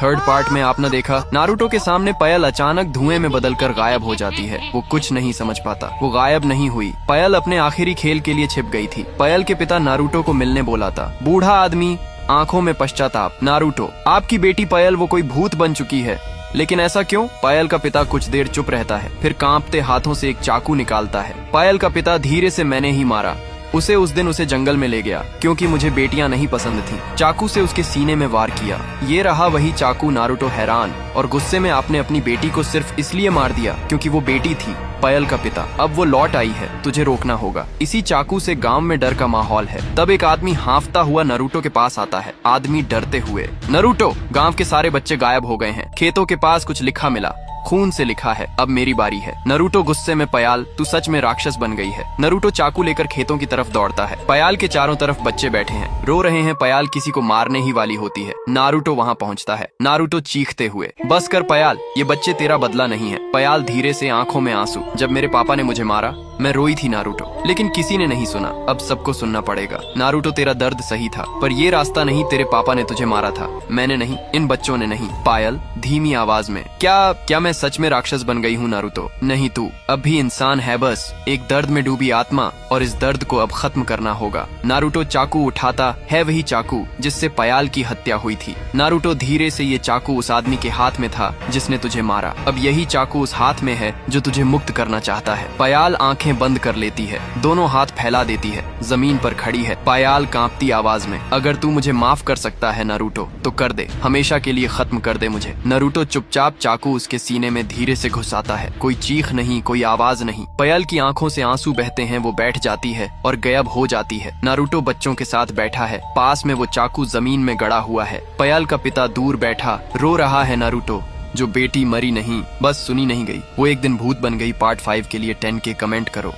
Third part में आपने देखा नारुतो के सामने पायल अचानक धुएं में बदलकर गायब हो जाती है। वो कुछ नहीं समझ पाता, वो गायब नहीं हुई, पायल अपने आखिरी खेल के लिए छिप गई थी। पायल के पिता नारुतो को मिलने बोला था। बूढ़ा आदमी, आंखों में पश्चाताप। नारुतो, आपकी बेटी पायल वो कोई भूत बन चुकी है। लेकिन ऐसा क्यों? पायल का पिता कुछ देर चुप रहता है, फिर कांपते हाथों से एक चाकू निकालता है। पायल का पिता धीरे से, मैंने ही मारा उसे, उस दिन उसे जंगल में ले गया क्योंकि मुझे बेटियां नहीं पसंद थी। चाकू से उसके सीने में वार किया। ये रहा वही चाकू। नारुतो हैरान और गुस्से में, आपने अपनी बेटी को सिर्फ इसलिए मार दिया क्योंकि वो बेटी थी। पायल का पिता, अब वो लौट आई है, तुझे रोकना होगा। इसी चाकू से गांव में डर का माहौल है। तब एक आदमी हाँफता हुआ नारुतो के पास आता है। आदमी डरते हुए, नारुतो, गांव के सारे बच्चे गायब हो गए हैं। खेतों के पास कुछ लिखा मिला, खून से लिखा है, अब मेरी बारी है। नारुतो गुस्से में, पायल तू सच में राक्षस बन गई है। नारुतो चाकू लेकर खेतों की तरफ दौड़ता है। पायल के चारों तरफ बच्चे बैठे हैं, रो रहे हैं। पायल किसी को मारने ही वाली होती है। नारुतो वहां पहुंचता है। नारुतो चीखते हुए, बस कर पायल, ये बच्चे तेरा बदला नहीं है। पायल धीरे से, आंखों में आंसू, जब मेरे पापा ने मुझे मारा मैं रोई थी नारुतो, लेकिन किसी ने नहीं सुना। अब सबको सुनना पड़ेगा। नारुतो, तेरा दर्द सही था, पर ये रास्ता नहीं। तेरे पापा ने तुझे मारा था, मैंने नहीं, इन बच्चों ने नहीं। पायल धीमी आवाज में, क्या मैं सच में राक्षस बन गई हूँ नारुतो? नहीं, तू अब भी इंसान है, बस एक दर्द में डूबी आत्मा, और इस दर्द को अब खत्म करना होगा। नारुतो चाकू उठाता है, वही चाकू जिससे पायल की हत्या हुई थी। नारुतो धीरे से, ये चाकू उस आदमी के हाथ में था जिसने तुझे मारा। अब यही चाकू उस हाथ में है जो तुझे मुक्त करना चाहता है। पायल आंखें बंद कर लेती है, दोनों हाथ फैला देती है, जमीन पर खड़ी है। पायल कांपती आवाज में, अगर तू मुझे माफ कर सकता है नारुतो तो कर दे, हमेशा के लिए खत्म कर दे मुझे। नारुतो चुपचाप चाकू उसके सीने में धीरे से घुसाता है। कोई चीख नहीं, कोई आवाज नहीं। पायल की आंखों से आंसू बहते हैं। वो बैठ जाती है और गायब हो जाती है। नारुतो बच्चों के साथ बैठा है, पास में वो चाकू जमीन में गड़ा हुआ है। पायल का पिता दूर बैठा रो रहा है। नारुतो, जो बेटी मरी नहीं, बस सुनी नहीं गई, वो एक दिन भूत बन गई। पार्ट 5 के लिए 10K कमेंट करो।